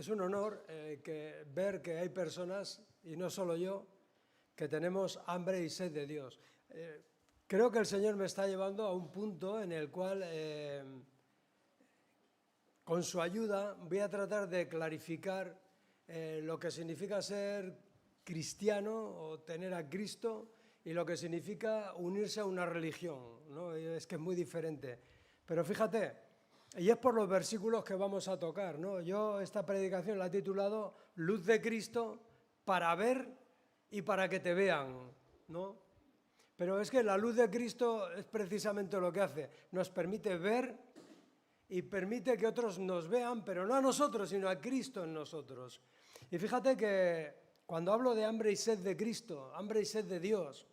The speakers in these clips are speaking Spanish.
Es un honor ver que hay personas, y no solo yo, que tenemos hambre y sed de Dios. Creo que el Señor me está llevando a un punto en el cual, con su ayuda, voy a tratar de clarificar lo que significa ser cristiano o tener a Cristo y lo que significa unirse a una religión, ¿no? Es que es muy diferente. Pero fíjate, y es por los versículos que vamos a tocar, ¿no? Yo esta predicación la he titulado Luz de Cristo para ver y para que te vean, ¿no? Pero es que la luz de Cristo es precisamente lo que hace, nos permite ver y permite que otros nos vean, pero no a nosotros, sino a Cristo en nosotros. Y fíjate que cuando hablo de hambre y sed de Cristo, hambre y sed de Dios,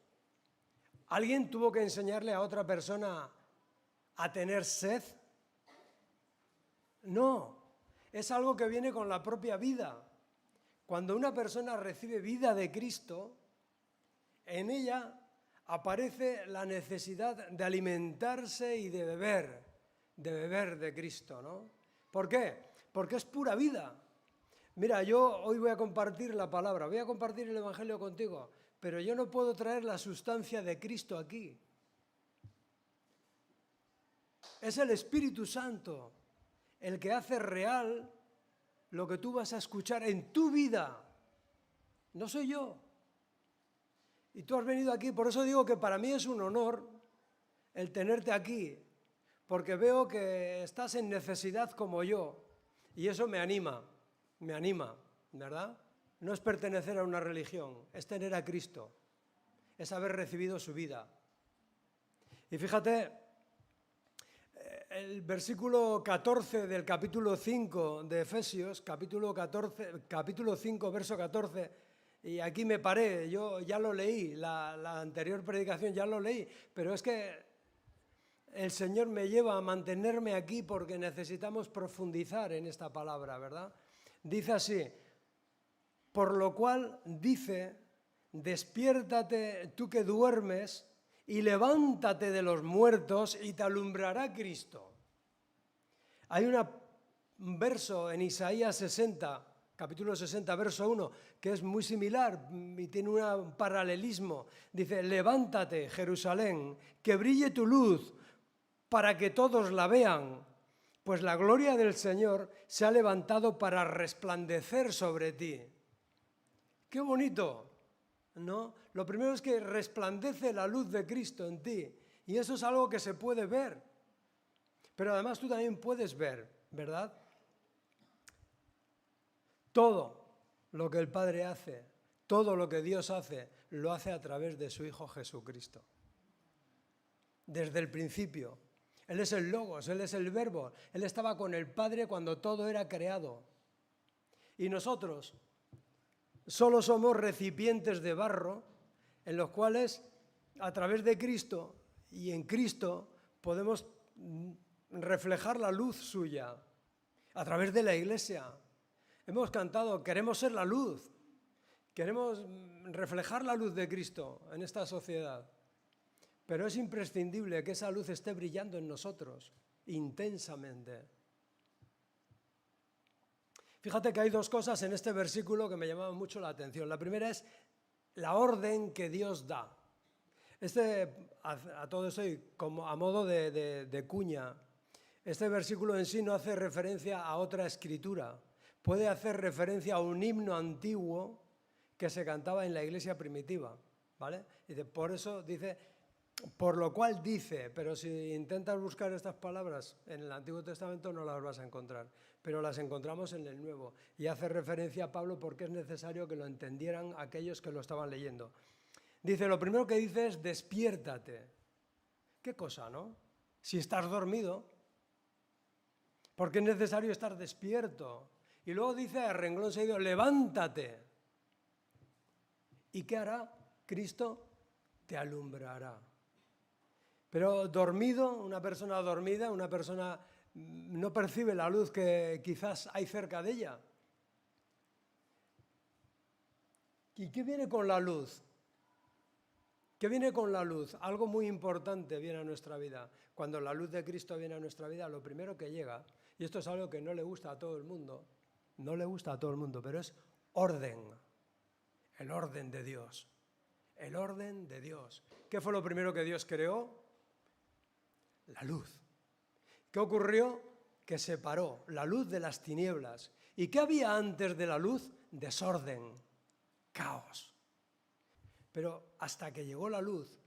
¿alguien tuvo que enseñarle a otra persona a tener sed? No, es algo que viene con la propia vida. Cuando una persona recibe vida de Cristo, en ella aparece la necesidad de alimentarse y de beber de Cristo, ¿no? ¿Por qué? Porque es pura vida. Mira, yo hoy voy a compartir la palabra, voy a compartir el Evangelio contigo, pero yo no puedo traer la sustancia de Cristo aquí. Es el Espíritu Santo el que hace real lo que tú vas a escuchar en tu vida. No soy yo. Y tú has venido aquí, por eso digo que para mí es un honor el tenerte aquí, porque veo que estás en necesidad como yo, y eso me anima, ¿verdad? No es pertenecer a una religión, es tener a Cristo, es haber recibido su vida. Y fíjate, el versículo 14 del capítulo 5 de Efesios, capítulo 5, verso 14, y aquí me paré, yo ya lo leí, la anterior predicación ya lo leí, pero es que el Señor me lleva a mantenerme aquí porque necesitamos profundizar en esta palabra, ¿verdad? Dice así, por lo cual dice, despiértate tú que duermes y levántate de los muertos y te alumbrará Cristo. Hay un verso en Isaías 60, capítulo 60, verso 1, que es muy similar y tiene un paralelismo. Dice, levántate, Jerusalén, que brille tu luz para que todos la vean, pues la gloria del Señor se ha levantado para resplandecer sobre ti. ¡Qué bonito! ¿No? Lo primero es que resplandece la luz de Cristo en ti, y eso es algo que se puede ver. Pero además tú también puedes ver, ¿verdad? Todo lo que el Padre hace, todo lo que Dios hace, lo hace a través de su Hijo Jesucristo. Desde el principio. Él es el Logos, Él es el Verbo. Él estaba con el Padre cuando todo era creado. Y nosotros solo somos recipientes de barro en los cuales, a través de Cristo y en Cristo, podemos reflejar la luz suya. A través de la Iglesia. Hemos cantado, queremos ser la luz. Queremos reflejar la luz de Cristo en esta sociedad. Pero es imprescindible que esa luz esté brillando en nosotros, intensamente. Fíjate que hay dos cosas en este versículo que me llamaban mucho la atención. La primera es la orden que Dios da. A todo esto y como a modo de cuña, este versículo en sí no hace referencia a otra escritura. Puede hacer referencia a un himno antiguo que se cantaba en la iglesia primitiva, ¿vale? Y por eso dice, por lo cual dice, pero si intentas buscar estas palabras en el Antiguo Testamento no las vas a encontrar, pero las encontramos en el Nuevo. Y hace referencia a Pablo porque es necesario que lo entendieran aquellos que lo estaban leyendo. Dice, lo primero que dice es despiértate. ¿Qué cosa, no? Si estás dormido, porque es necesario estar despierto. Y luego dice a renglón seguido, levántate. ¿Y qué hará? Cristo te alumbrará. Pero dormido, una persona dormida, una persona no percibe la luz que quizás hay cerca de ella. ¿Y qué viene con la luz? ¿Qué viene con la luz? Algo muy importante viene a nuestra vida. Cuando la luz de Cristo viene a nuestra vida, lo primero que llega, y esto es algo que no le gusta a todo el mundo, No le gusta a todo el mundo, pero es orden. El orden de Dios. El orden de Dios. ¿Qué fue lo primero que Dios creó? La luz. ¿Qué ocurrió? Que separó la luz de las tinieblas. ¿Y qué había antes de la luz? Desorden, caos. Pero hasta que llegó la luz,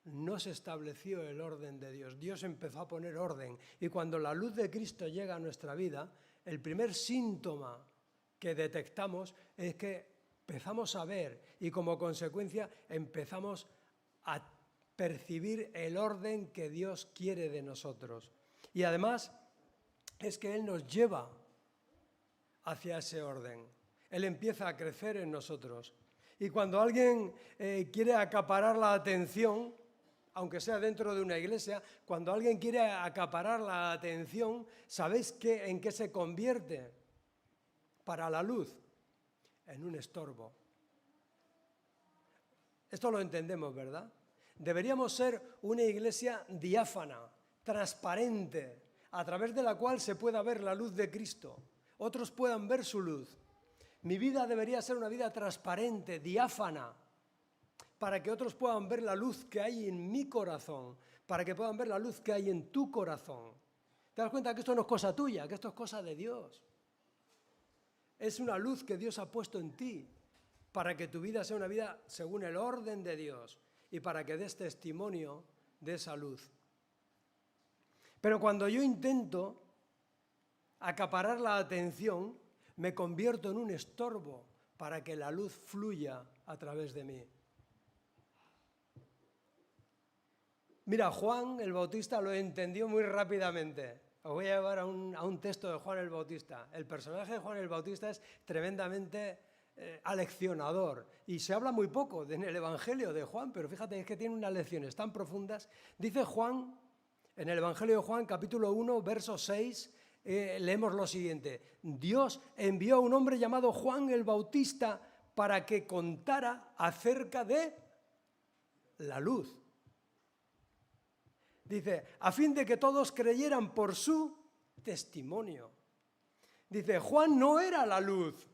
no se estableció el orden de Dios. Dios empezó a poner orden. Y cuando la luz de Cristo llega a nuestra vida, el primer síntoma que detectamos es que empezamos a ver y como consecuencia empezamos a percibir el orden que Dios quiere de nosotros. Y además es que Él nos lleva hacia ese orden. Él empieza a crecer en nosotros. Y cuando alguien quiere acaparar la atención, aunque sea dentro de una iglesia, cuando alguien quiere acaparar la atención, ¿sabéis en qué se convierte? Para la luz, en un estorbo. Esto lo entendemos, ¿verdad? Deberíamos ser una iglesia diáfana, transparente, a través de la cual se pueda ver la luz de Cristo. Otros puedan ver su luz. Mi vida debería ser una vida transparente, diáfana, para que otros puedan ver la luz que hay en mi corazón, para que puedan ver la luz que hay en tu corazón. ¿Te das cuenta que esto no es cosa tuya, que esto es cosa de Dios? Es una luz que Dios ha puesto en ti, para que tu vida sea una vida según el orden de Dios y para que des testimonio de esa luz. Pero cuando yo intento acaparar la atención, me convierto en un estorbo para que la luz fluya a través de mí. Mira, Juan el Bautista lo entendió muy rápidamente. Os voy a llevar a un texto de Juan el Bautista. El personaje de Juan el Bautista es tremendamente aleccionador y se habla muy poco en el Evangelio de Juan, pero fíjate, es que tiene unas lecciones tan profundas. Dice Juan, en el Evangelio de Juan, capítulo 1, verso 6, leemos lo siguiente: Dios envió a un hombre llamado Juan el Bautista para que contara acerca de la luz. Dice, a fin de que todos creyeran por su testimonio. Dice, Juan no era la luz,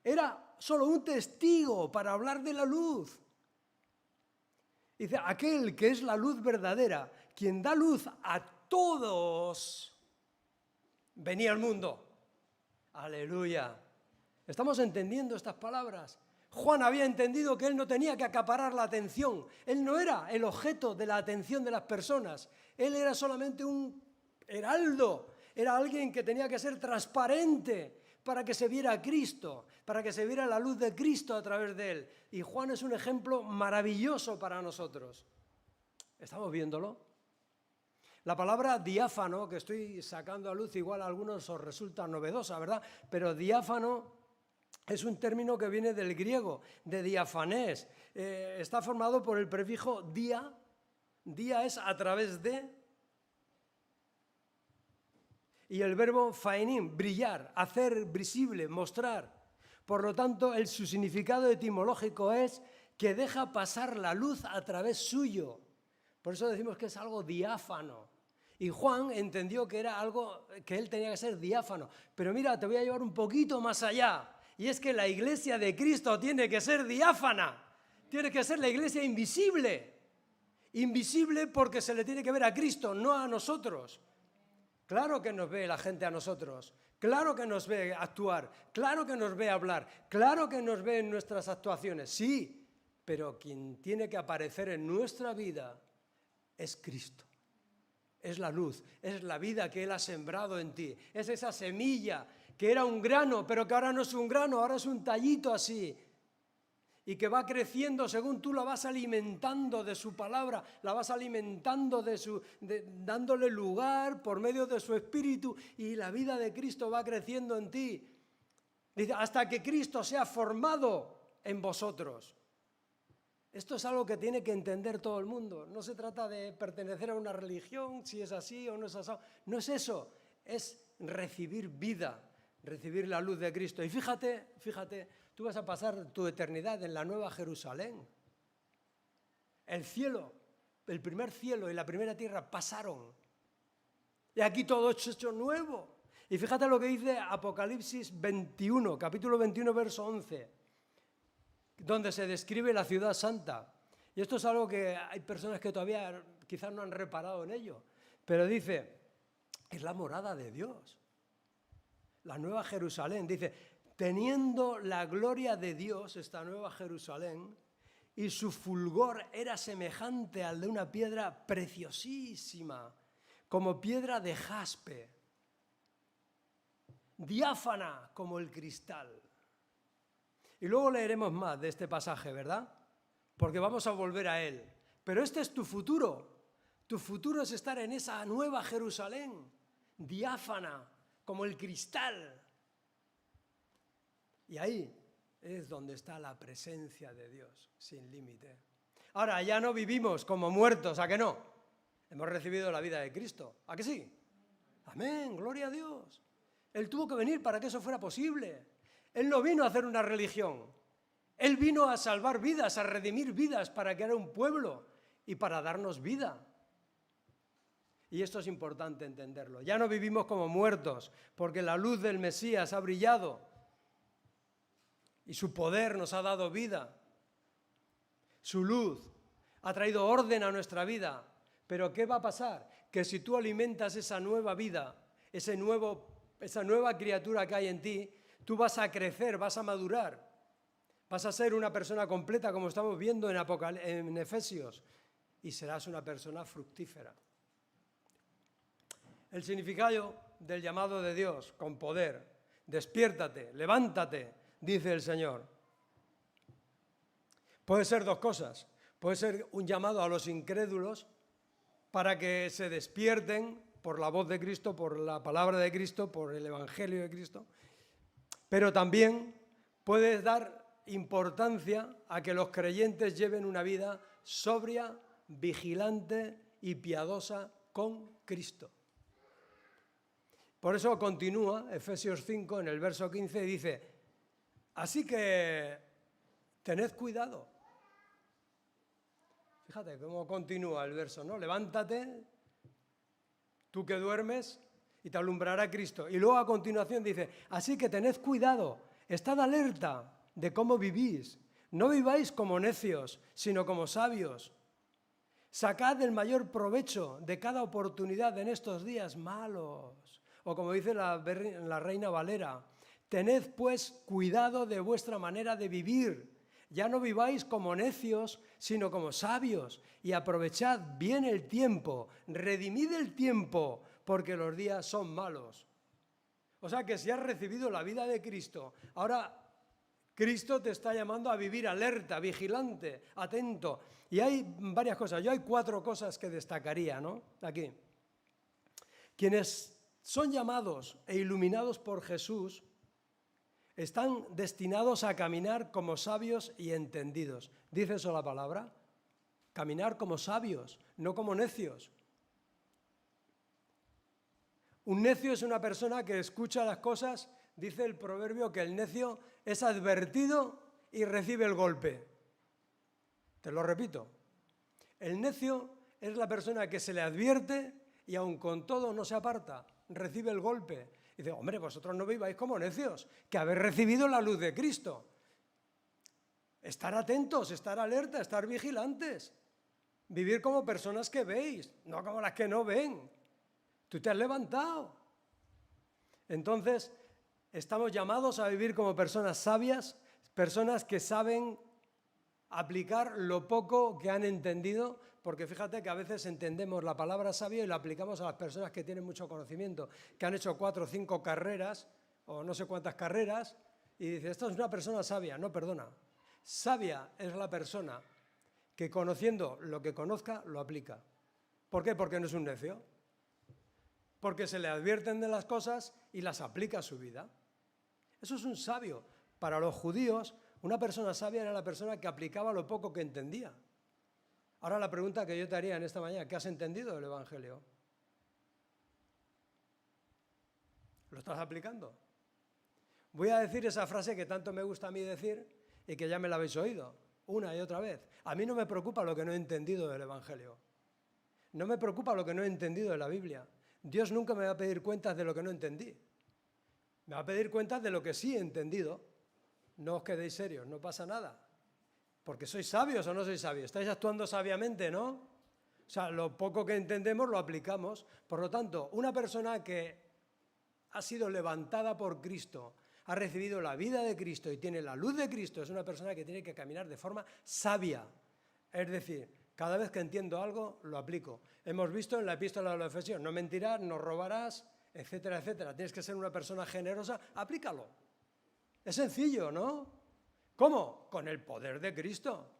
era solo un testigo para hablar de la luz. Dice, aquel que es la luz verdadera, quien da luz a todos, venía al mundo. Aleluya. ¿Estamos entendiendo estas palabras? Juan había entendido que él no tenía que acaparar la atención. Él no era el objeto de la atención de las personas. Él era solamente un heraldo. Era alguien que tenía que ser transparente para que se viera a Cristo, para que se viera la luz de Cristo a través de él. Y Juan es un ejemplo maravilloso para nosotros. ¿Estamos viéndolo? La palabra diáfano, que estoy sacando a luz, igual a algunos os resulta novedosa, ¿verdad? Pero diáfano es un término que viene del griego, de diafanés. Está formado por el prefijo dia. Dia es a través de. Y el verbo faenim, brillar, hacer visible, mostrar. Por lo tanto, su significado etimológico es que deja pasar la luz a través suyo. Por eso decimos que es algo diáfano. Y Juan entendió que era algo que él tenía que ser diáfano. Pero mira, te voy a llevar un poquito más allá. Y es que la iglesia de Cristo tiene que ser diáfana, tiene que ser la iglesia invisible. Invisible porque se le tiene que ver a Cristo, no a nosotros. Claro que nos ve la gente a nosotros, claro que nos ve actuar, claro que nos ve hablar, claro que nos ve en nuestras actuaciones, sí, pero quien tiene que aparecer en nuestra vida es Cristo. Es la luz, es la vida que Él ha sembrado en ti, es esa semilla que era un grano, pero que ahora no es un grano, ahora es un tallito así, y que va creciendo según tú la vas alimentando de su palabra, la vas alimentando dándole lugar por medio de su espíritu, y la vida de Cristo va creciendo en ti. Dice, hasta que Cristo sea formado en vosotros. Esto es algo que tiene que entender todo el mundo. No se trata de pertenecer a una religión, si es así o no es así. No es eso, es recibir vida, recibir la luz de Cristo. Y fíjate, tú vas a pasar tu eternidad en la Nueva Jerusalén. El cielo, el primer cielo y la primera tierra pasaron. Y aquí todo es hecho nuevo. Y fíjate lo que dice Apocalipsis 21, capítulo 21, verso 11, donde se describe la ciudad santa. Y esto es algo que hay personas que todavía quizás no han reparado en ello, pero dice, es la morada de Dios, la nueva Jerusalén. Dice, teniendo la gloria de Dios, esta nueva Jerusalén, y su fulgor era semejante al de una piedra preciosísima, como piedra de jaspe, diáfana como el cristal. Y luego leeremos más de este pasaje, ¿verdad? Porque vamos a volver a él. Pero este es tu futuro. Tu futuro es estar en esa nueva Jerusalén, diáfana como el cristal. Y ahí es donde está la presencia de Dios, sin límite. Ahora, ya no vivimos como muertos, ¿a que no? Hemos recibido la vida de Cristo, ¿a que sí? Amén, gloria a Dios. Él tuvo que venir para que eso fuera posible. Él no vino a hacer una religión. Él vino a salvar vidas, a redimir vidas, para crear un pueblo y para darnos vida. Y esto es importante entenderlo. Ya no vivimos como muertos, porque la luz del Mesías ha brillado y su poder nos ha dado vida. Su luz ha traído orden a nuestra vida. Pero ¿qué va a pasar? Que si tú alimentas esa nueva vida, esa nueva criatura que hay en ti, tú vas a crecer, vas a madurar, vas a ser una persona completa, como estamos viendo en Efesios, y serás una persona fructífera. El significado del llamado de Dios con poder: despiértate, levántate, dice el Señor. Puede ser dos cosas. Puede ser un llamado a los incrédulos para que se despierten por la voz de Cristo, por la palabra de Cristo, por el Evangelio de Cristo. Pero también puede dar importancia a que los creyentes lleven una vida sobria, vigilante y piadosa con Cristo. Por eso continúa Efesios 5 en el verso 15 y dice, así que tened cuidado. Fíjate cómo continúa el verso, ¿no? Levántate, tú que duermes, y te alumbrará Cristo. Y luego a continuación dice, así que tened cuidado, estad alerta de cómo vivís. No viváis como necios, sino como sabios. Sacad el mayor provecho de cada oportunidad en estos días malos. O como dice la Reina Valera, tened pues cuidado de vuestra manera de vivir. Ya no viváis como necios, sino como sabios, y aprovechad bien el tiempo, redimid el tiempo, porque los días son malos. O sea que si has recibido la vida de Cristo, ahora Cristo te está llamando a vivir alerta, vigilante, atento. Y hay varias cosas, yo hay 4 cosas que destacaría, ¿no? Aquí. Quienes son llamados e iluminados por Jesús están destinados a caminar como sabios y entendidos. ¿Dice eso la palabra? Caminar como sabios, no como necios. Un necio es una persona que escucha las cosas, dice el proverbio que el necio es advertido y recibe el golpe. Te lo repito. El necio es la persona que se le advierte y aun con todo no se aparta, recibe el golpe. Y dice, hombre, vosotros no viváis como necios, que habéis recibido la luz de Cristo. Estar atentos, estar alerta, estar vigilantes. Vivir como personas que veis, no como las que no ven. Tú te has levantado. Entonces, estamos llamados a vivir como personas sabias, personas que saben aplicar lo poco que han entendido, porque fíjate que a veces entendemos la palabra sabio y la aplicamos a las personas que tienen mucho conocimiento, que han hecho 4 o 5 carreras, o no sé cuántas carreras, y dice, esto es una persona sabia. No, perdona. Sabia es la persona que conociendo lo que conozca, lo aplica. ¿Por qué? Porque no es un necio. Porque se le advierten de las cosas y las aplica a su vida. Eso es un sabio. Para los judíos, una persona sabia era la persona que aplicaba lo poco que entendía. Ahora la pregunta que yo te haría en esta mañana, ¿qué has entendido del Evangelio? ¿Lo estás aplicando? Voy a decir esa frase que tanto me gusta a mí decir y que ya me la habéis oído una y otra vez. A mí no me preocupa lo que no he entendido del Evangelio. No me preocupa lo que no he entendido de la Biblia. Dios nunca me va a pedir cuentas de lo que no entendí. Me va a pedir cuentas de lo que sí he entendido. No os quedéis serios, no pasa nada. Porque sois sabios o no sois sabios. Estáis actuando sabiamente, ¿no? O sea, lo poco que entendemos lo aplicamos. Por lo tanto, una persona que ha sido levantada por Cristo, ha recibido la vida de Cristo y tiene la luz de Cristo, es una persona que tiene que caminar de forma sabia. Es decir, cada vez que entiendo algo, lo aplico. Hemos visto en la epístola de los Efesios, no mentirás, no robarás, etcétera, etcétera. Tienes que ser una persona generosa, aplícalo. Es sencillo, ¿no? ¿Cómo? Con el poder de Cristo.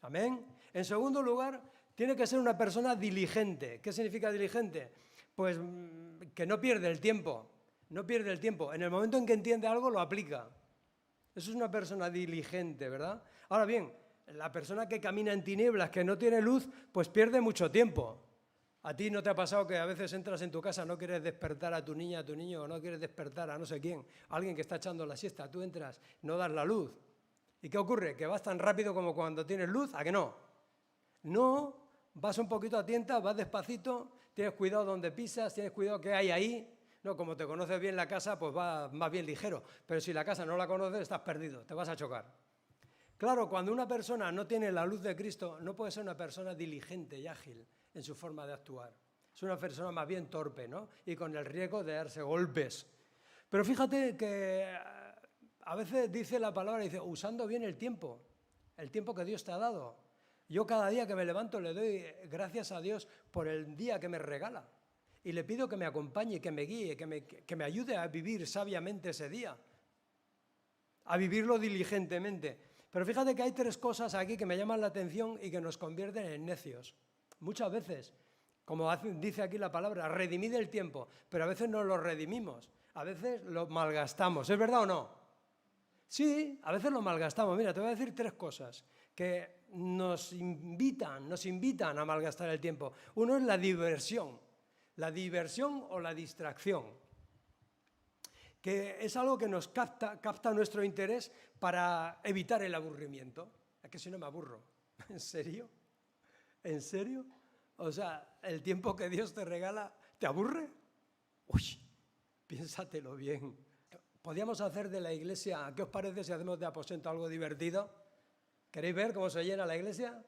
Amén. En segundo lugar, tiene que ser una persona diligente. ¿Qué significa diligente? Pues que no pierde el tiempo. No pierde el tiempo. En el momento en que entiende algo, lo aplica. Eso es una persona diligente, ¿verdad? Ahora bien, la persona que camina en tinieblas, que no tiene luz, pues pierde mucho tiempo. ¿A ti no te ha pasado que a veces entras en tu casa, no quieres despertar a tu niña, a tu niño, o no quieres despertar a no sé quién, a alguien que está echando la siesta, tú entras, no das la luz? ¿Y qué ocurre? ¿Que vas tan rápido como cuando tienes luz? ¿A que no? No, vas un poquito a tientas, vas despacito, tienes cuidado donde pisas, tienes cuidado qué hay ahí. No, como te conoces bien la casa, pues vas más bien ligero. Pero si la casa no la conoces, estás perdido, te vas a chocar. Claro, cuando una persona no tiene la luz de Cristo, no puede ser una persona diligente y ágil en su forma de actuar. Es una persona más bien torpe, ¿no? Y con el riesgo de darse golpes. Pero fíjate que a veces dice la palabra, dice, usando bien el tiempo que Dios te ha dado. Yo cada día que me levanto le doy gracias a Dios por el día que me regala. Y le pido que me acompañe, que me guíe, que me ayude a vivir sabiamente ese día. A vivirlo diligentemente. Pero fíjate que hay tres cosas aquí que me llaman la atención y que nos convierten en necios. Muchas veces, como dice aquí la palabra, redimid el tiempo, pero a veces no lo redimimos, a veces lo malgastamos. ¿Es verdad o no? Sí, a veces lo malgastamos. Mira, te voy a decir tres cosas que nos invitan a malgastar el tiempo. Uno es la diversión o la distracción, que es algo que nos capta nuestro interés para evitar el aburrimiento. Es que si no me aburro. ¿En serio? ¿En serio? O sea, ¿el tiempo que Dios te regala te aburre? Uy, piénsatelo bien. ¿Podríamos hacer de la iglesia, qué os parece si hacemos de aposento algo divertido? ¿Queréis ver cómo se llena la iglesia?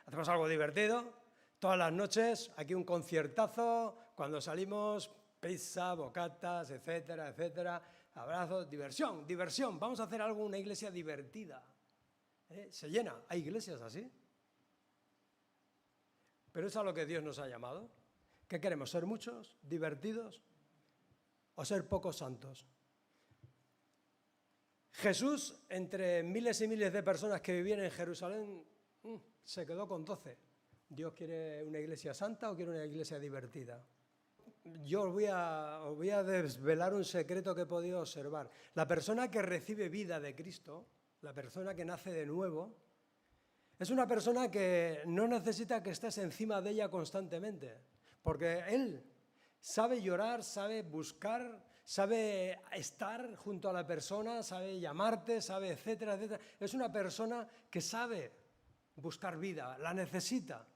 Hacemos algo divertido. Todas las noches, aquí un conciertazo, cuando salimos, pizza, bocatas, etcétera, etcétera, abrazos, diversión, diversión. Vamos a hacer algo, una iglesia divertida. Se llena, hay iglesias así. Pero es a lo que Dios nos ha llamado. ¿Qué queremos? ¿Ser muchos, divertidos o ser pocos santos? Jesús, entre miles y miles de personas que vivían en Jerusalén, se quedó con 12. ¿Dios quiere una iglesia santa o quiere una iglesia divertida? Yo os voy a desvelar un secreto que he podido observar. La persona que recibe vida de Cristo, la persona que nace de nuevo, es una persona que no necesita que estés encima de ella constantemente, porque él sabe llorar, sabe buscar, sabe estar junto a la persona, sabe llamarte, sabe etcétera, etcétera. Es una persona que sabe buscar vida, la necesita.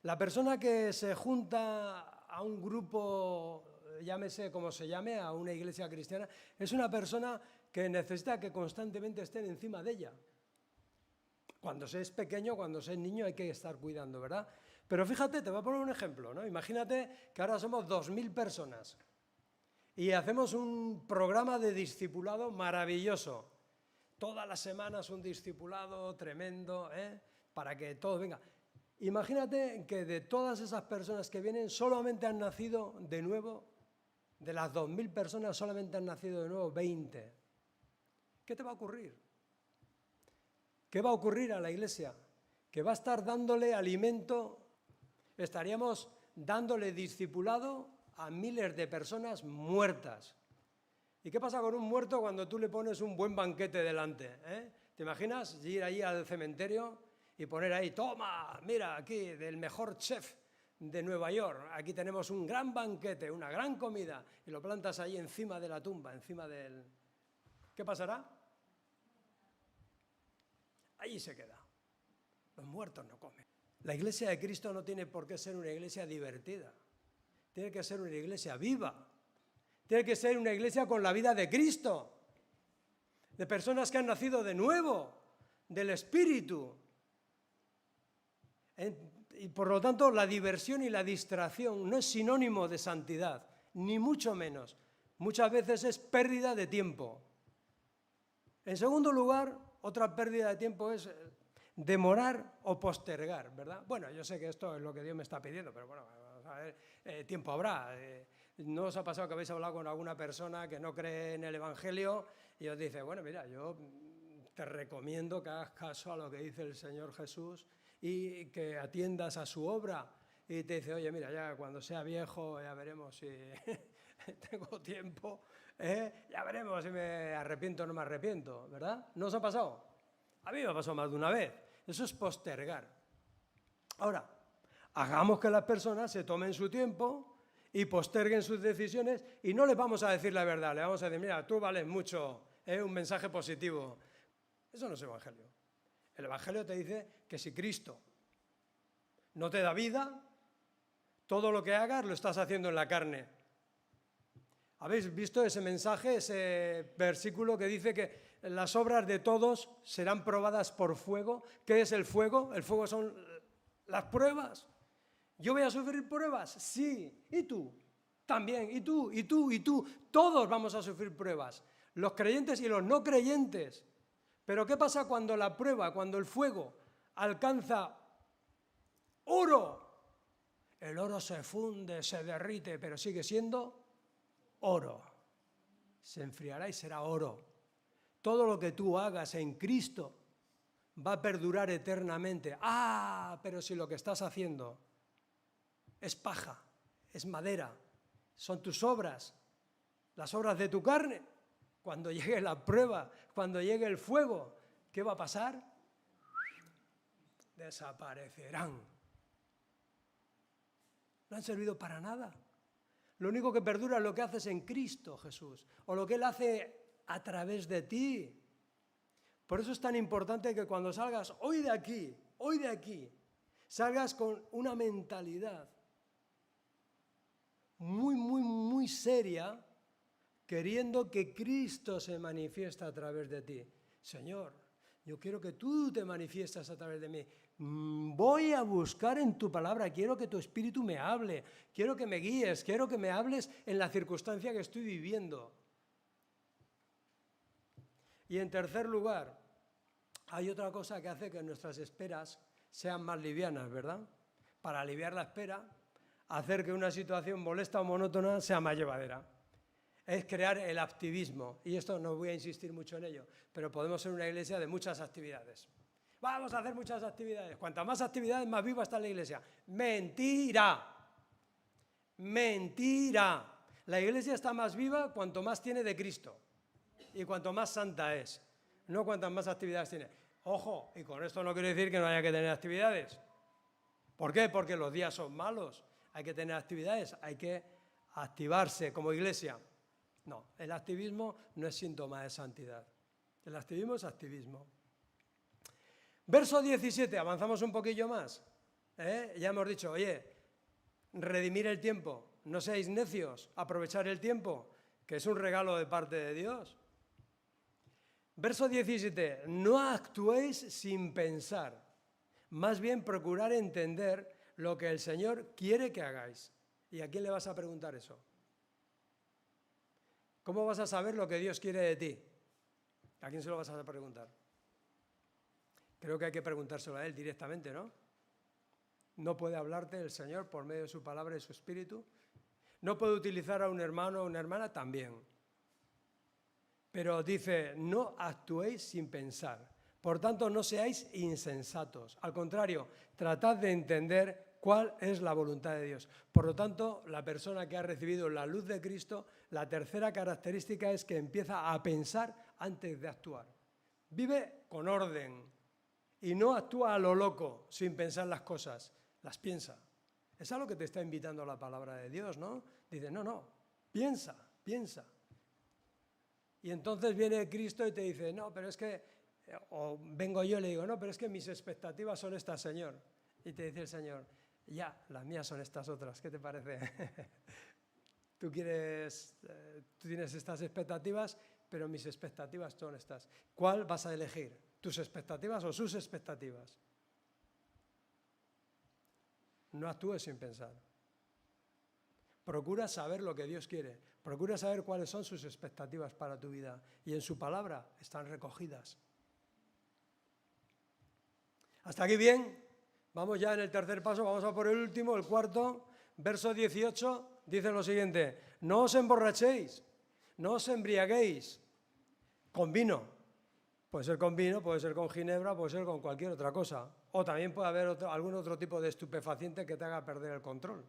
La persona que se junta a un grupo, llámese como se llame, a una iglesia cristiana, es una persona que necesita que constantemente estén encima de ella. Cuando se es pequeño, cuando se es niño hay que estar cuidando, ¿verdad? Pero fíjate, te voy a poner un ejemplo, ¿no? Imagínate que ahora somos 2000 personas y hacemos un programa de discipulado maravilloso. Todas las semanas un discipulado tremendo, para que todos vengan. Imagínate que de todas esas personas que vienen solamente han nacido de nuevo, de las 2000 personas solamente han nacido de nuevo 20. ¿Qué te va a ocurrir? ¿Qué va a ocurrir a la iglesia? Que va a estar dándole alimento, estaríamos dándole discipulado a miles de personas muertas. ¿Y qué pasa con un muerto cuando tú le pones un buen banquete delante? ¿Te imaginas ir ahí al cementerio y poner ahí, toma, mira, aquí, del mejor chef de Nueva York, aquí tenemos un gran banquete, una gran comida, y lo plantas ahí encima de la tumba, encima del... ¿Qué pasará? Allí se queda. Los muertos no comen. La iglesia de Cristo no tiene por qué ser una iglesia divertida. Tiene que ser una iglesia viva. Tiene que ser una iglesia con la vida de Cristo, de personas que han nacido de nuevo, del Espíritu. Y por lo tanto, la diversión y la distracción no es sinónimo de santidad, ni mucho menos. Muchas veces es pérdida de tiempo. En segundo lugar, otra pérdida de tiempo es demorar o postergar, ¿verdad? Bueno, yo sé que esto es lo que Dios me está pidiendo, pero bueno, vamos a ver, tiempo habrá. ¿No os ha pasado que habéis hablado con alguna persona que no cree en el Evangelio y os dice, bueno, mira, yo te recomiendo que hagas caso a lo que dice el Señor Jesús y que atiendas a su obra? Y te dice, oye, mira, ya cuando sea viejo ya veremos si tengo tiempo, ya veremos si me arrepiento o no me arrepiento, ¿verdad? ¿No os ha pasado? A mí me ha pasado más de una vez. Eso es postergar. Ahora, hagamos que las personas se tomen su tiempo y posterguen sus decisiones y no les vamos a decir la verdad, le vamos a decir, mira, tú vales mucho, un mensaje positivo. Eso no es evangelio. El evangelio te dice que si Cristo no te da vida, todo lo que hagas lo estás haciendo en la carne. ¿Habéis visto ese mensaje, ese versículo que dice que las obras de todos serán probadas por fuego? ¿Qué es el fuego? El fuego son las pruebas. ¿Yo voy a sufrir pruebas? Sí. ¿Y tú? También. ¿Y tú? ¿Y tú? ¿Y tú? Todos vamos a sufrir pruebas. Los creyentes y los no creyentes. Pero ¿qué pasa cuando la prueba, cuando el fuego alcanza oro? El oro se funde, se derrite, pero sigue siendo oro. Se enfriará y será oro. Todo lo que tú hagas en Cristo va a perdurar eternamente. Ah, pero si lo que estás haciendo es paja, es madera, son tus obras, las obras de tu carne, cuando llegue la prueba, cuando llegue el fuego, ¿qué va a pasar? Desaparecerán. No han servido para nada. Lo único que perdura es lo que haces en Cristo Jesús, o lo que Él hace a través de ti. Por eso es tan importante que cuando salgas hoy de aquí, salgas con una mentalidad muy, muy, muy seria, queriendo que Cristo se manifieste a través de ti. Señor, yo quiero que tú te manifiestas a través de mí. Voy a buscar en tu palabra, quiero que tu Espíritu me hable, quiero que me guíes, quiero que me hables en la circunstancia que estoy viviendo. Y en tercer lugar, hay otra cosa que hace que nuestras esperas sean más livianas, ¿verdad? Para aliviar la espera, hacer que una situación molesta o monótona sea más llevadera. Es crear el activismo, y esto no voy a insistir mucho en ello, pero podemos ser una iglesia de muchas actividades. Vamos a hacer muchas actividades. Cuantas más actividades, más viva está la iglesia. Mentira. Mentira. La iglesia está más viva cuanto más tiene de Cristo y cuanto más santa es, no cuantas más actividades tiene. Ojo, y con esto no quiero decir que no haya que tener actividades. ¿Por qué? Porque los días son malos. Hay que tener actividades, hay que activarse como iglesia. No, el activismo no es síntoma de santidad. El activismo es activismo. Verso 17, avanzamos un poquillo más. Ya hemos dicho, oye, redimir el tiempo, no seáis necios, aprovechar el tiempo, que es un regalo de parte de Dios. Verso 17, no actuéis sin pensar, más bien procurar entender lo que el Señor quiere que hagáis. ¿Y a quién le vas a preguntar eso? ¿Cómo vas a saber lo que Dios quiere de ti? ¿A quién se lo vas a preguntar? Creo que hay que preguntárselo a Él directamente, ¿no? No puede hablarte el Señor por medio de su palabra y su espíritu. No puede utilizar a un hermano o una hermana también. Pero dice, no actuéis sin pensar. Por tanto, no seáis insensatos. Al contrario, tratad de entender cuál es la voluntad de Dios. Por lo tanto, la persona que ha recibido la luz de Cristo, la tercera característica es que empieza a pensar antes de actuar. Vive con orden y no actúa a lo loco, sin pensar las cosas, las piensa. Es a lo que te está invitando la palabra de Dios, ¿no? Dice, no, piensa. Y entonces viene Cristo y te dice, no, pero es que, o vengo yo y le digo, no, pero es que mis expectativas son estas, Señor. Y te dice el Señor, ya, las mías son estas otras, ¿qué te parece? tú tienes estas expectativas, pero mis expectativas son estas. ¿Cuál vas a elegir? ¿Tus expectativas o sus expectativas? No actúes sin pensar. Procura saber lo que Dios quiere. Procura saber cuáles son sus expectativas para tu vida. Y en su palabra están recogidas. ¿Hasta aquí bien? Vamos ya en el tercer paso, vamos a por el último, el cuarto. Verso 18 dice lo siguiente: no os emborrachéis, no os embriaguéis con vino. Puede ser con vino, puede ser con ginebra, puede ser con cualquier otra cosa. O también puede haber algún otro tipo de estupefaciente que te haga perder el control.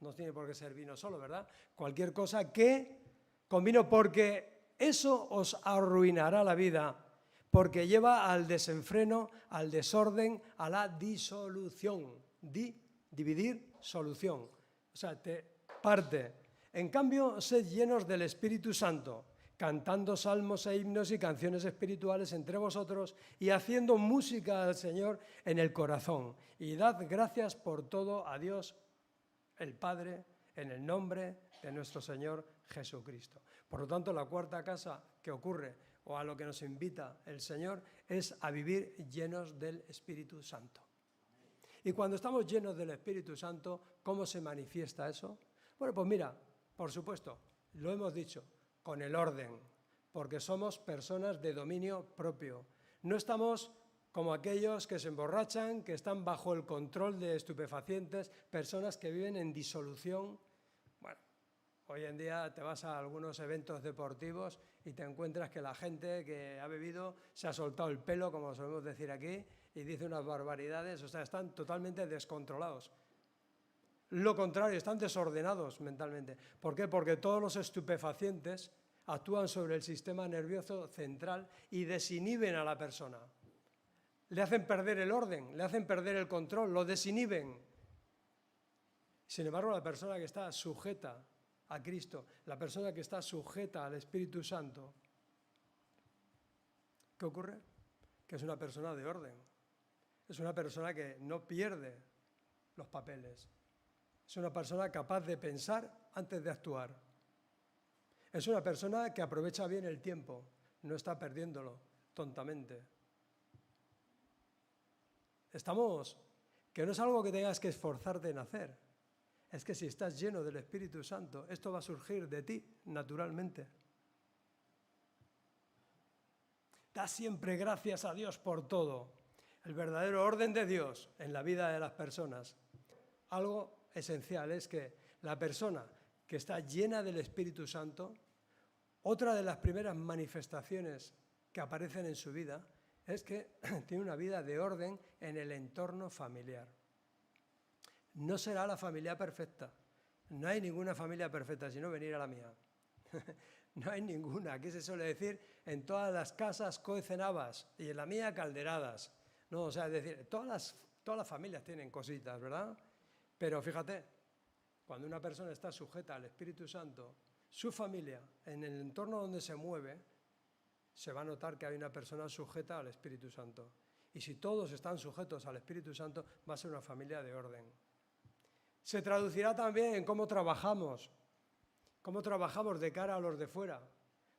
No tiene por qué ser vino solo, ¿verdad? Cualquier cosa que con vino, porque eso os arruinará la vida, porque lleva al desenfreno, al desorden, a la disolución. Dividir, solución. O sea, te parte. En cambio, sed llenos del Espíritu Santo, cantando salmos e himnos y canciones espirituales entre vosotros y haciendo música al Señor en el corazón. Y dad gracias por todo a Dios el Padre, en el nombre de nuestro Señor Jesucristo. Por lo tanto, la cuarta cosa que ocurre, o a lo que nos invita el Señor, es a vivir llenos del Espíritu Santo. Y cuando estamos llenos del Espíritu Santo, ¿cómo se manifiesta eso? Bueno, pues mira, por supuesto, lo hemos dicho, con el orden, porque somos personas de dominio propio. No estamos como aquellos que se emborrachan, que están bajo el control de estupefacientes, personas que viven en disolución. Bueno, hoy en día te vas a algunos eventos deportivos y te encuentras que la gente que ha bebido se ha soltado el pelo, como solemos decir aquí, y dice unas barbaridades, o sea, están totalmente descontrolados. Lo contrario, están desordenados mentalmente. ¿Por qué? Porque todos los estupefacientes actúan sobre el sistema nervioso central y desinhiben a la persona. Le hacen perder el orden, le hacen perder el control, lo desinhiben. Sin embargo, la persona que está sujeta a Cristo, la persona que está sujeta al Espíritu Santo, ¿qué ocurre? Que es una persona de orden. Es una persona que no pierde los papeles. Es una persona capaz de pensar antes de actuar. Es una persona que aprovecha bien el tiempo, no está perdiéndolo tontamente. Que no es algo que tengas que esforzarte en hacer. Es que si estás lleno del Espíritu Santo, esto va a surgir de ti naturalmente. Da siempre gracias a Dios por todo. El verdadero orden de Dios en la vida de las personas. Algo esencial es que la persona que está llena del Espíritu Santo, otra de las primeras manifestaciones que aparecen en su vida es que tiene una vida de orden en el entorno familiar. No será la familia perfecta. No hay ninguna familia perfecta, sino venir a la mía. No hay ninguna. Aquí se suele decir, en todas las casas cuecen habas y en la mía calderadas. No, o sea, es decir, todas las familias tienen cositas, ¿verdad? Pero fíjate, cuando una persona está sujeta al Espíritu Santo, su familia, en el entorno donde se mueve, se va a notar que hay una persona sujeta al Espíritu Santo. Y si todos están sujetos al Espíritu Santo, va a ser una familia de orden. Se traducirá también en cómo trabajamos de cara a los de fuera,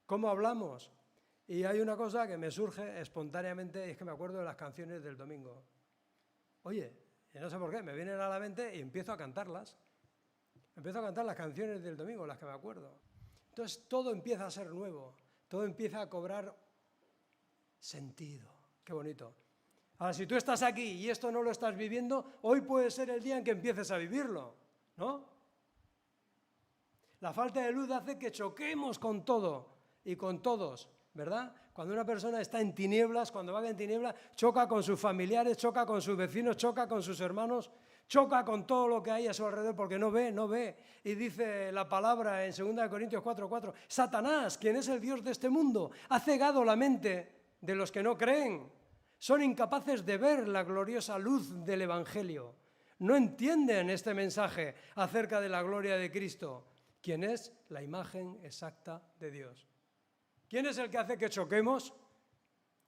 cómo hablamos. Y hay una cosa que me surge espontáneamente, y es que me acuerdo de las canciones del domingo. Oye, y no sé por qué, me vienen a la mente y empiezo a cantarlas. Empiezo a cantar las canciones del domingo, las que me acuerdo. Entonces todo empieza a ser nuevo, todo empieza a cobrar sentido. Qué bonito. Ahora, si tú estás aquí y esto no lo estás viviendo, hoy puede ser el día en que empieces a vivirlo, ¿no? La falta de luz hace que choquemos con todo y con todos, ¿verdad? Cuando una persona está en tinieblas, cuando va en tinieblas, choca con sus familiares, choca con sus vecinos, choca con sus hermanos, choca con todo lo que hay a su alrededor porque no ve. Y dice la palabra en 2 Corintios 4:4, Satanás, quien es el Dios de este mundo, ha cegado la mente de los que no creen. Son incapaces de ver la gloriosa luz del Evangelio. No entienden este mensaje acerca de la gloria de Cristo, quien es la imagen exacta de Dios. ¿Quién es el que hace que choquemos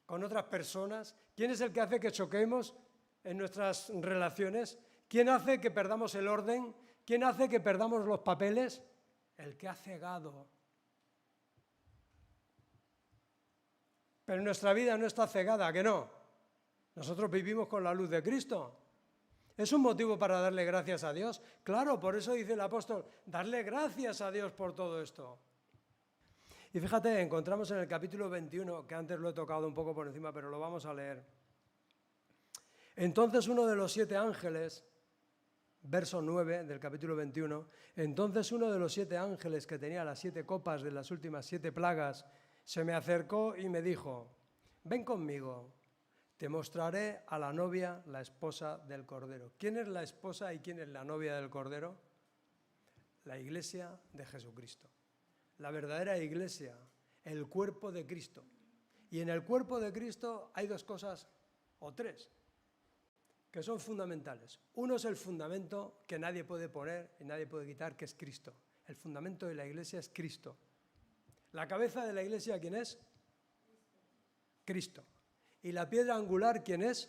con otras personas? ¿Quién es el que hace que choquemos en nuestras relaciones? ¿Quién hace que perdamos el orden? ¿Quién hace que perdamos los papeles? el que ha cegado. Pero nuestra vida no está cegada, ¿a que no? Nosotros vivimos con la luz de Cristo. ¿Es un motivo para darle gracias a Dios? Claro, por eso dice el apóstol, darle gracias a Dios por todo esto. Y fíjate, encontramos en el capítulo 21, que antes lo he tocado un poco por encima, pero lo vamos a leer. Entonces uno de los 7 ángeles, verso 9 del capítulo 21, entonces uno de los 7 ángeles que tenía las 7 copas de las últimas 7 plagas, se me acercó y me dijo, ven conmigo, te mostraré a la novia, la esposa del Cordero. ¿Quién es la esposa y quién es la novia del Cordero? La iglesia de Jesucristo. La verdadera iglesia, el cuerpo de Cristo. Y en el cuerpo de Cristo hay 2 cosas, o 3, que son fundamentales. Uno es el fundamento que nadie puede poner y nadie puede quitar, que es Cristo. El fundamento de la iglesia es Cristo. ¿La cabeza de la iglesia quién es? Cristo. ¿Y la piedra angular quién es?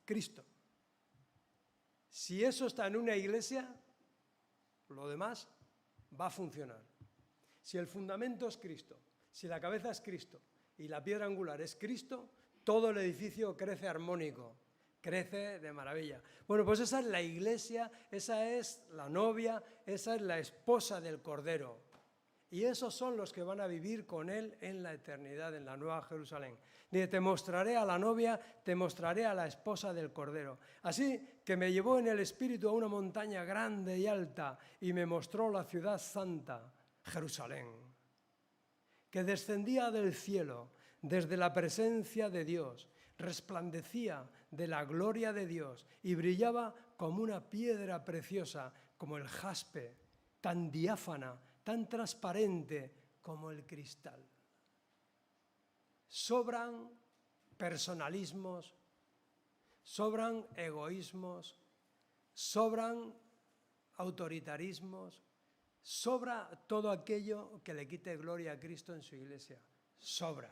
Cristo. Si eso está en una iglesia, lo demás va a funcionar. Si el fundamento es Cristo, si la cabeza es Cristo y la piedra angular es Cristo, todo el edificio crece armónico, crece de maravilla. Bueno, pues esa es la iglesia, esa es la novia, esa es la esposa del Cordero. Y esos son los que van a vivir con Él en la eternidad, en la Nueva Jerusalén. Dice, te mostraré a la novia, te mostraré a la esposa del Cordero. Así que me llevó en el espíritu a una montaña grande y alta y me mostró la ciudad santa, Jerusalén, que descendía del cielo, desde la presencia de Dios, resplandecía de la gloria de Dios y brillaba como una piedra preciosa, como el jaspe, tan diáfana, tan transparente como el cristal. Sobran personalismos, sobran egoísmos, sobran autoritarismos, sobra todo aquello que le quite gloria a Cristo en su iglesia. Sobra.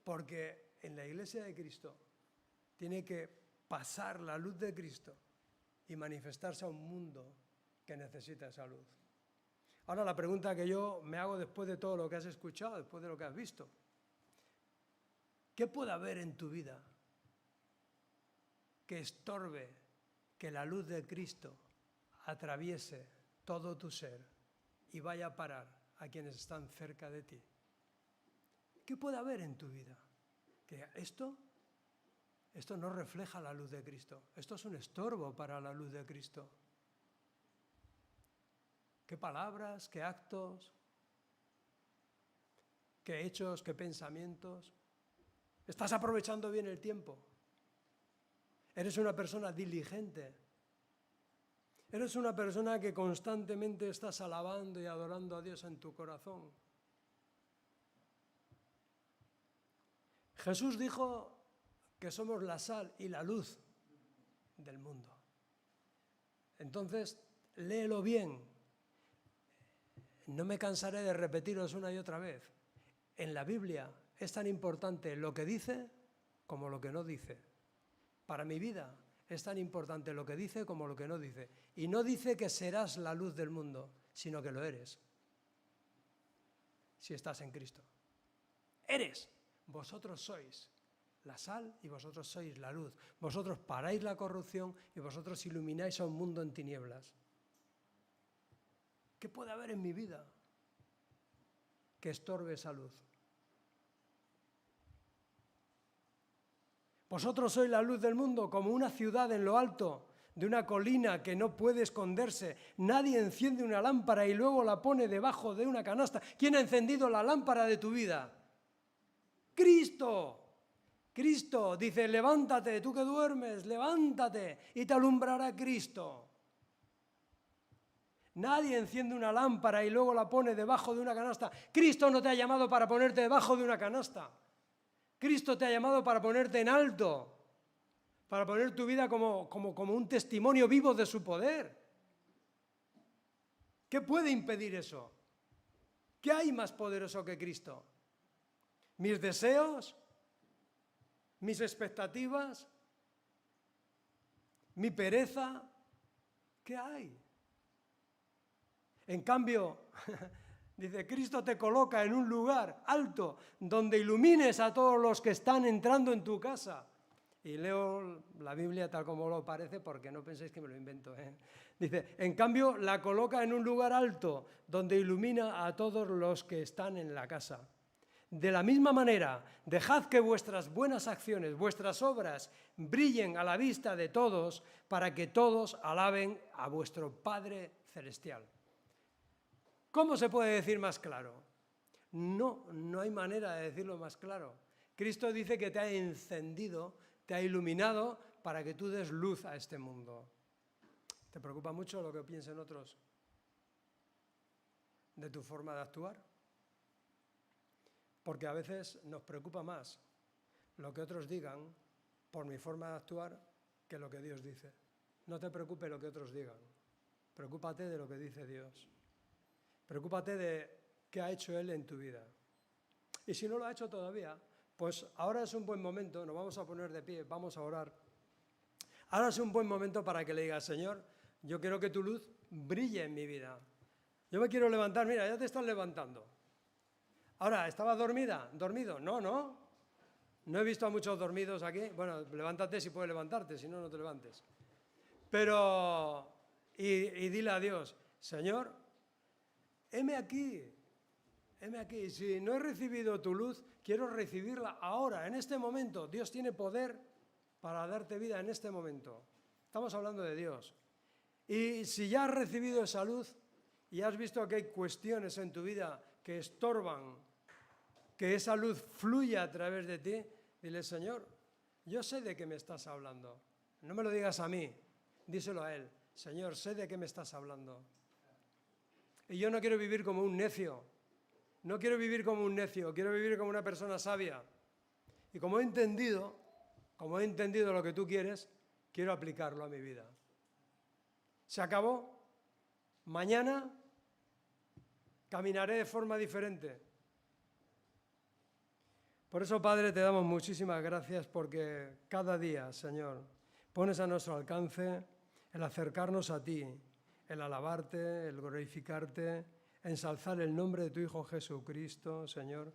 Porque en la iglesia de Cristo tiene que pasar la luz de Cristo y manifestarse a un mundo que necesita esa luz. Ahora la pregunta que yo me hago después de todo lo que has escuchado, después de lo que has visto, ¿qué puede haber en tu vida que estorbe que la luz de Cristo atraviese todo tu ser y vaya a parar a quienes están cerca de ti? ¿Qué puede haber en tu vida? Que esto no refleja la luz de Cristo, esto es un estorbo para la luz de Cristo. ¿Qué palabras, qué actos, qué hechos, qué pensamientos? ¿Estás aprovechando bien el tiempo? ¿Eres una persona diligente? ¿Eres una persona que constantemente estás alabando y adorando a Dios en tu corazón? Jesús dijo que somos la sal y la luz del mundo. Entonces, léelo bien. No me cansaré de repetiros una y otra vez. En la Biblia es tan importante lo que dice como lo que no dice. Para mi vida es tan importante lo que dice como lo que no dice. Y no dice que serás la luz del mundo, sino que lo eres. Si estás en Cristo. Eres. Vosotros sois la sal y vosotros sois la luz. Vosotros paráis la corrupción y vosotros ilumináis a un mundo en tinieblas. ¿Qué puede haber en mi vida que estorbe esa luz? Vosotros sois la luz del mundo, como una ciudad en lo alto de una colina que no puede esconderse. Nadie enciende una lámpara y luego la pone debajo de una canasta. ¿Quién ha encendido la lámpara de tu vida? Cristo. Cristo dice, levántate, tú que duermes, levántate y te alumbrará Cristo. Nadie enciende una lámpara y luego la pone debajo de una canasta. Cristo no te ha llamado para ponerte debajo de una canasta. Cristo te ha llamado para ponerte en alto, para poner tu vida como un testimonio vivo de su poder. ¿Qué puede impedir eso? ¿Qué hay más poderoso que Cristo? ¿Mis deseos? ¿Mis expectativas? ¿Mi pereza? ¿Qué hay? En cambio, dice, Cristo te coloca en un lugar alto donde ilumines a todos los que están entrando en tu casa. Y leo la Biblia tal como lo parece porque no penséis que me lo invento. Dice, en cambio la coloca en un lugar alto donde ilumina a todos los que están en la casa. De la misma manera, dejad que vuestras buenas acciones, vuestras obras, brillen a la vista de todos para que todos alaben a vuestro Padre Celestial. ¿Cómo se puede decir más claro? No hay manera de decirlo más claro. Cristo dice que te ha encendido, te ha iluminado para que tú des luz a este mundo. ¿Te preocupa mucho lo que piensen otros de tu forma de actuar? Porque a veces nos preocupa más lo que otros digan por mi forma de actuar que lo que Dios dice. No te preocupes lo que otros digan, preocúpate de lo que dice Dios. Preocúpate de qué ha hecho Él en tu vida. Y si no lo ha hecho todavía, pues ahora es un buen momento, nos vamos a poner de pie, vamos a orar. Ahora es un buen momento para que le digas, Señor, yo quiero que tu luz brille en mi vida. Yo me quiero levantar, mira, ya te estás levantando. Ahora, ¿estabas dormido? No he visto a muchos dormidos aquí. Bueno, levántate si puedes levantarte, si no, no te levantes. Pero, y dile a Dios, Señor, heme aquí. Si no he recibido tu luz, quiero recibirla ahora, en este momento. Dios tiene poder para darte vida en este momento. Estamos hablando de Dios. Y si ya has recibido esa luz y has visto que hay cuestiones en tu vida que estorban que esa luz fluya a través de ti, dile, Señor, yo sé de qué me estás hablando. No me lo digas a mí, díselo a Él. Señor, sé de qué me estás hablando. Y yo no quiero vivir como un necio. No quiero vivir como un necio, quiero vivir como una persona sabia. Y como he entendido lo que tú quieres, quiero aplicarlo a mi vida. ¿Se acabó? Mañana caminaré de forma diferente. Por eso, Padre, te damos muchísimas gracias porque cada día, Señor, pones a nuestro alcance el acercarnos a ti, el alabarte, el glorificarte, ensalzar el nombre de tu Hijo Jesucristo, Señor,